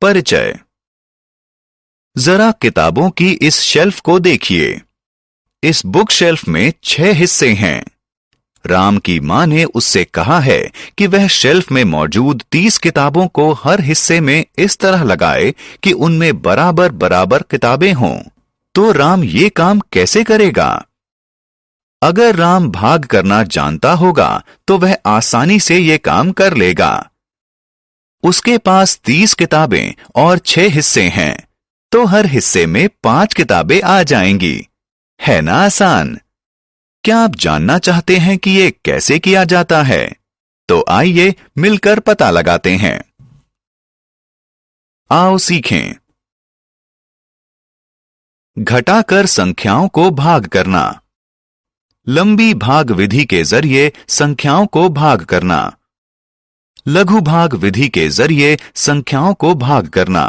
परिचय। जरा किताबों की इस शेल्फ को देखिए। इस बुक शेल्फ में 6 हिस्से हैं। राम की मां ने उससे कहा है कि वह शेल्फ में मौजूद 30 किताबों को हर हिस्से में इस तरह लगाए कि उनमें बराबर बराबर किताबें हों। तो राम ये काम कैसे करेगा? अगर राम भाग करना जानता होगा तो वह आसानी से ये काम कर लेगा। उसके पास 30 किताबें और 6 हिस्से हैं, तो हर हिस्से में 5 किताबें आ जाएंगी। है ना आसान? क्या आप जानना चाहते हैं कि ये कैसे किया जाता है? तो आइए मिलकर पता लगाते हैं। आओ सीखें। घटाकर संख्याओं को भाग करना। लंबी भाग विधि के जरिए संख्याओं को भाग करना। लघु भाग विधि के जरिए संख्याओं को भाग करना।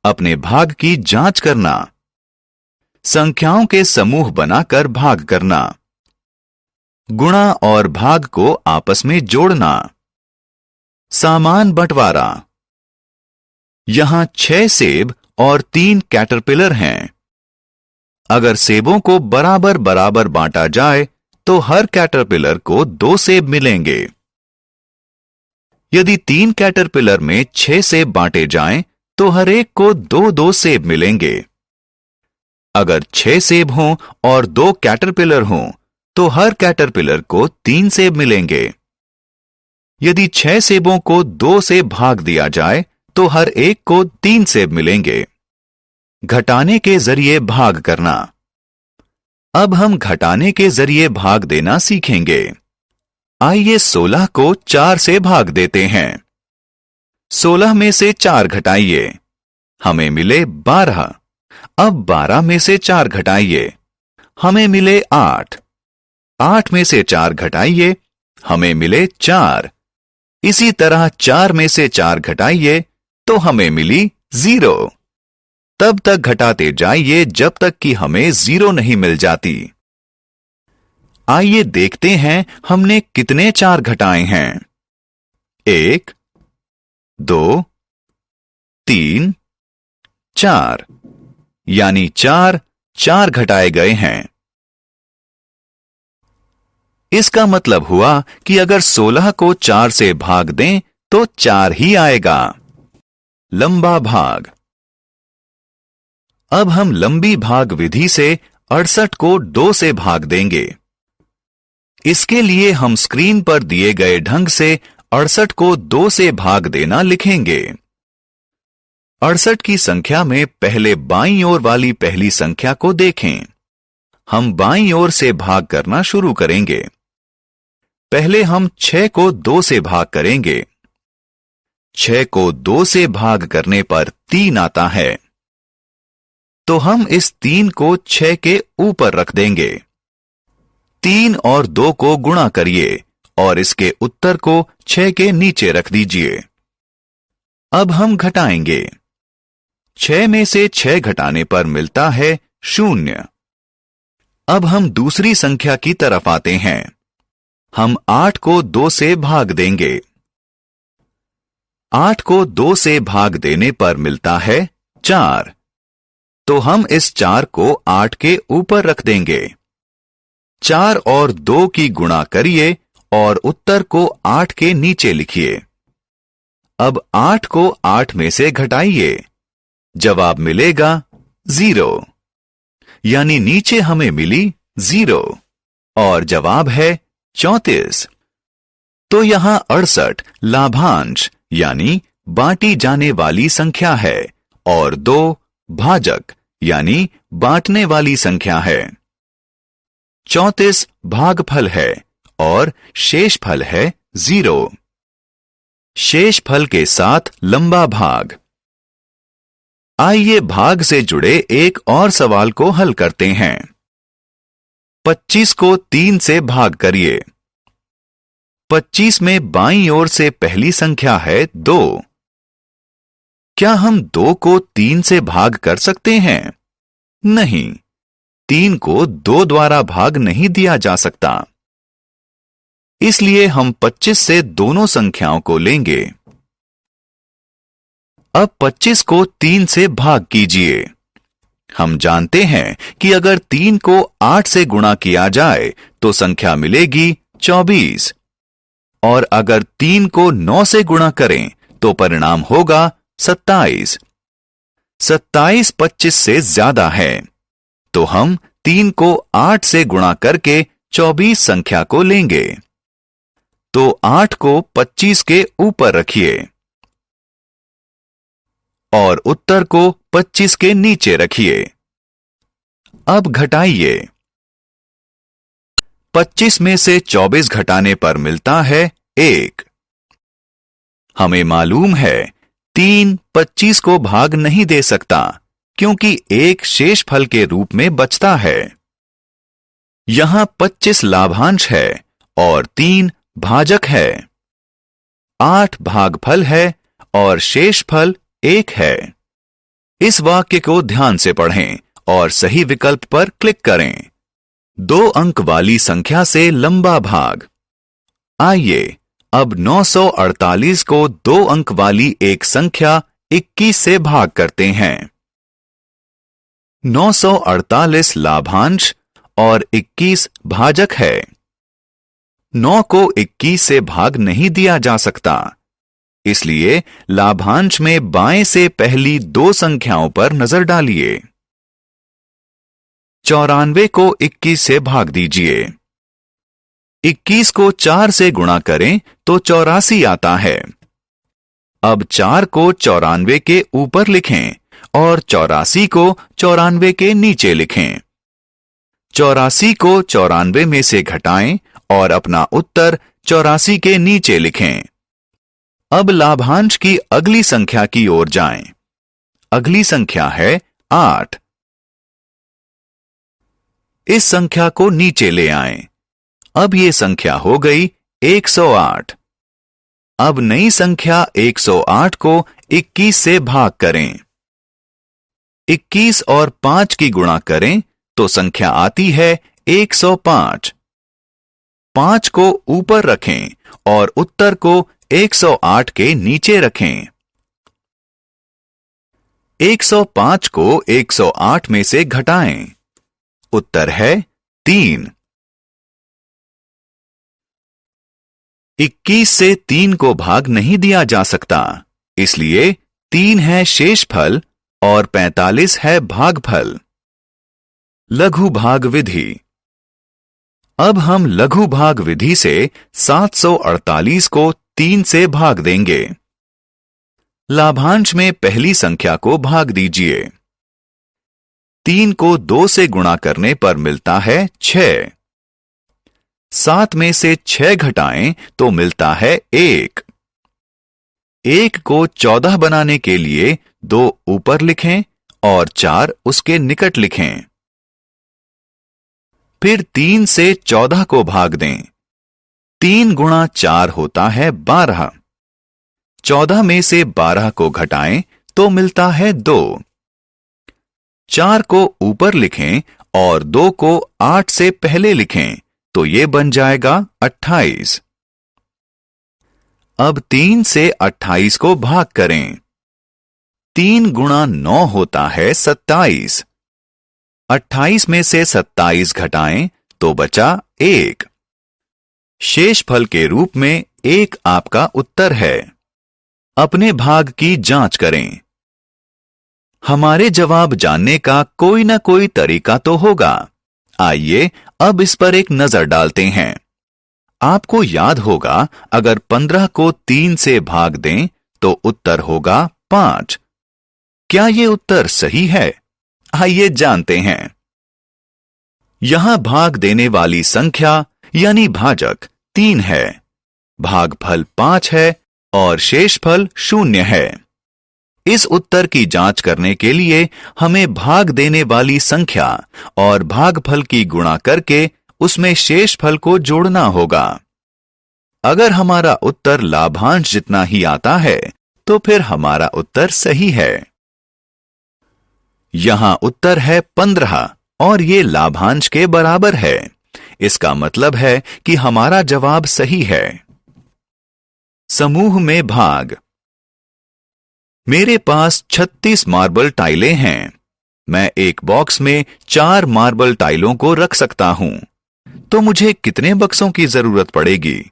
अपने भाग की जांच करना। संख्याओं के समूह बनाकर भाग करना। गुणा और भाग को आपस में जोड़ना। सामान बंटवारा। यहां 6 सेब और 3 कैटरपिलर हैं। अगर सेबों को बराबर बराबर बांटा जाए तो हर कैटरपिलर को 2 सेब मिलेंगे। यदि 3 कैटरपिलर में 6 सेब बांटे जाएं तो हर एक को 2-2 सेब मिलेंगे। अगर 6 सेब हों और 2 कैटरपिलर हों तो हर कैटरपिलर को 3 सेब मिलेंगे। यदि 6 सेबों को 2 से भाग दिया जाए तो हर एक को 3 सेब मिलेंगे। घटाने के जरिए भाग करना। अब हम घटाने के जरिए भाग देना सीखेंगे। आइए 16 को 4 से भाग देते हैं। 16 में से 4 घटाइए, हमें मिले 12। अब 12 में से 4 घटाइए, हमें मिले 8। 8 में से 4 घटाइए, हमें मिले 4। इसी तरह 4 में से 4 घटाइए तो हमें मिली 0। तब तक घटाते जाइए जब तक कि हमें 0 नहीं मिल जाती। आइए देखते हैं हमने कितने 4 घटाए हैं। 1, 2, 3, 4, यानी 4 घटाए गए हैं। इसका मतलब हुआ कि अगर 16 को 4 से भाग दें तो 4 ही आएगा। लंबा भाग। अब हम लंबी भाग विधि से 68 को 2 से भाग देंगे। इसके लिए हम स्क्रीन पर दिए गए ढंग से 68 को 2 से भाग देना लिखेंगे। 68 की संख्या में पहले बाईं ओर वाली पहली संख्या को देखें। हम बाईं ओर से भाग करना शुरू करेंगे। पहले हम 6 को 2 से भाग करेंगे। 6 को 2 से भाग करने पर 3 आता है, तो हम इस 3 को 6 के ऊपर रख देंगे। 3 और 2 को गुणा करिए और इसके उत्तर को 6 के नीचे रख दीजिए। अब हम घटाएंगे। 6 में से 6 घटाने पर मिलता है 0। अब हम दूसरी संख्या की तरफ आते हैं। हम 8 को 2 से भाग देंगे। 8 को 2 से भाग देने पर मिलता है 4, तो हम इस 4 को 8 के ऊपर रख देंगे। 4 और 2 की गुणा करिए और उत्तर को 8 के नीचे लिखिए। अब 8 को 8 में से घटाइए, जवाब मिलेगा 0, यानी नीचे हमें मिली 0 और जवाब है 34। तो यहां 68 लाभांश यानी बांटी जाने वाली संख्या है और 2 भाजक यानी बांटने वाली संख्या है। 34 भागफल है और शेषफल है 0। शेषफल के साथ लंबा भाग। आइए भाग से जुड़े एक और सवाल को हल करते हैं। 25 को 3 से भाग करिए। 25 में बाईं ओर से पहली संख्या है 2। क्या हम 2 को 3 से भाग कर सकते हैं? नहीं, 3 को 2 द्वारा भाग नहीं दिया जा सकता। इसलिए हम 25 से दोनों संख्याओं को लेंगे। अब 25 को 3 से भाग कीजिए। हम जानते हैं कि अगर 3 को 8 से गुणा किया जाए तो संख्या मिलेगी 24, और अगर 3 को 9 से गुणा करें तो परिणाम होगा 27। 27 25 से ज्यादा है, तो हम 3 को 8 से गुणा करके 24 संख्या को लेंगे। तो 8 को 25 के ऊपर रखिए और उत्तर को 25 के नीचे रखिए। अब घटाइए। 25 में से 24 घटाने पर मिलता है 1। हमें मालूम है 3 25 को भाग नहीं दे सकता, क्योंकि 1 शेष फल के रूप में बचता है। यहां 25 लाभांश है और 3 भाजक है। 8 भागफल है और शेष फल 1 है। इस वाक्य को ध्यान से पढ़ें और सही विकल्प पर क्लिक करें। 2 अंक वाली संख्या से लंबा भाग। आइए अब 948 को 2 अंक वाली एक संख्या 21 से भाग करते हैं। 948 लाभांश और 21 भाजक है। 9 को 21 से भाग नहीं दिया जा सकता, इसलिए लाभांश में बाएं से पहली 2 संख्याओं पर नजर डालिए। 94 को 21 से भाग दीजिए। 21 को 4 से गुणा करें तो 84 आता है। अब 4 को 94 के ऊपर लिखें और 84 को 94 के नीचे लिखें। 84 को 94 में से घटाएं और अपना उत्तर 84 के नीचे लिखें। अब लाभांश की अगली संख्या की ओर जाएं। अगली संख्या है 8। इस संख्या को नीचे ले आएं। अब ये संख्या हो गई 108। अब नई संख्या 108 को 21 से भाग करें। 21 और 5 की गुणा करें तो संख्या आती है 105। 5 को ऊपर रखें और उत्तर को 108 के नीचे रखें। 105 को 108 में से घटाएं। उत्तर है 3। 21 से 3 को भाग नहीं दिया जा सकता, इसलिए 3 है शेषफल और 45 है भागफल। लघु भाग विधि। अब हम लघु भाग विधि से 748 को 3 से भाग देंगे। लाभांश में पहली संख्या को भाग दीजिए। 3 को 2 से गुणा करने पर मिलता है 6। 7 में से 6 घटाएं तो मिलता है 1। 1 को 14 बनाने के लिए 2 ऊपर लिखें और 4 उसके निकट लिखें। फिर 3 से 14 को भाग दें। 3 गुणा 4 होता है 12। 14 में से 12 को घटाएं तो मिलता है 2। 4 को ऊपर लिखें और 2 को 8 से पहले लिखें तो ये बन जाएगा 28। अब 3 से 28 को भाग करें। 3 गुणा 9 होता है 27। 28 में से 27 घटाएं तो बचा 1। शेष फल के रूप में 1 आपका उत्तर है। अपने भाग की जांच करें। हमारे जवाब जानने का कोई ना कोई तरीका तो होगा। आइए अब इस पर एक नजर डालते हैं। आपको याद होगा अगर 15 को 3 से भाग दें तो उत्तर होगा 5। क्या ये उत्तर सही है? आइए जानते हैं। यहां भाग देने वाली संख्या यानी भाजक 3 है, भागफल 5 है और शेषफल 0 है। इस उत्तर की जांच करने के लिए हमें भाग देने वाली संख्या और भागफल की गुणा करके उसमें शेषफल को जोड़ना होगा। अगर हमारा उत्तर लाभांश जितना ही आता है तो फिर हमारा उत्तर सही है। यहां उत्तर है 15 और ये लाभांश के बराबर है। इसका मतलब है कि हमारा जवाब सही है। समूह में भाग। मेरे पास 36 मार्बल टाइलें हैं। मैं एक बॉक्स में 4 मार्बल टाइलों को रख सकता हूं। तो मुझे कितने बक्सों की जरूरत पड़ेगी?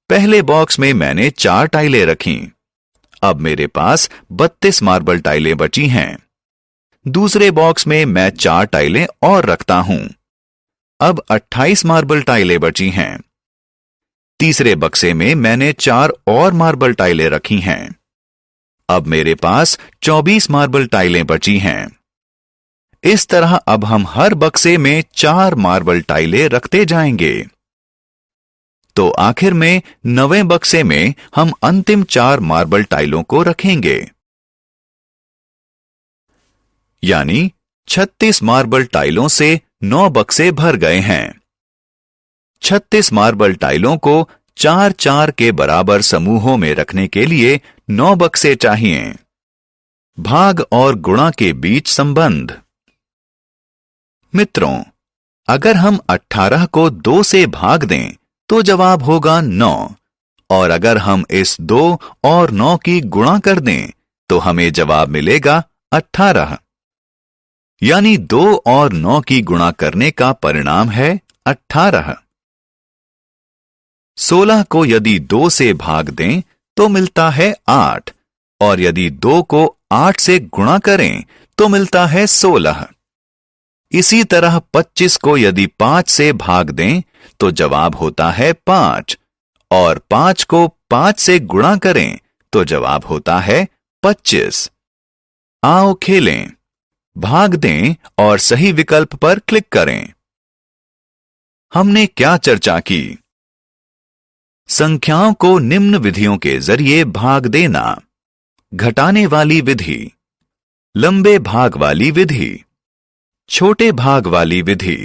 पहले बॉक्स में मैंने 4 टाइलें रखीं। अब मेरे पास 32 मार्बल टाइलें बची हैं। दूसरे बॉक्स में मैं 4 टाइलें और रखता हूं। अब 28 मार्बल टाइलें बची हैं। तीसरे बक्से में मैंने 4 और मार्बल टाइलें रखी हैं। अब मेरे पास 24 मार्बल टाइलें बची हैं। इस तरह अब हम हर बक्से में 4 मार्बल टाइलें रखते जाएंगे। तो आखिर में 9वें बक्से में हम अंतिम 4 मार्बल टाइलों को रखेंगे। यानी 36 मार्बल टाइलों से 9 बक्से भर गए हैं। 36 मार्बल टाइलों को 4-4 के बराबर समूहों में रखने के लिए 9 बक्से चाहिए। भाग और गुणा के बीच संबंध। मित्रों, अगर हम 18 को 2 से भाग दें तो जवाब होगा 9, और अगर हम इस 2 और 9 की गुणा कर दें तो हमें जवाब मिलेगा 18। यानी 2 और 9 की गुणा करने का परिणाम है 18। 16 को यदि 2 से भाग दें तो मिलता है 8, और यदि 2 को 8 से गुणा करें तो मिलता है 16। इसी तरह 25 को यदि 5 से भाग दें तो जवाब होता है 5, और 5 को 5 से गुणा करें तो जवाब होता है 25। आओ खेलें। भाग दें और सही विकल्प पर क्लिक करें। हमने क्या चर्चा की? संख्याओं को निम्न विधियों के जरिए भाग देना। घटाने वाली विधि, लंबे भाग वाली विधि, छोटे भाग वाली विधि।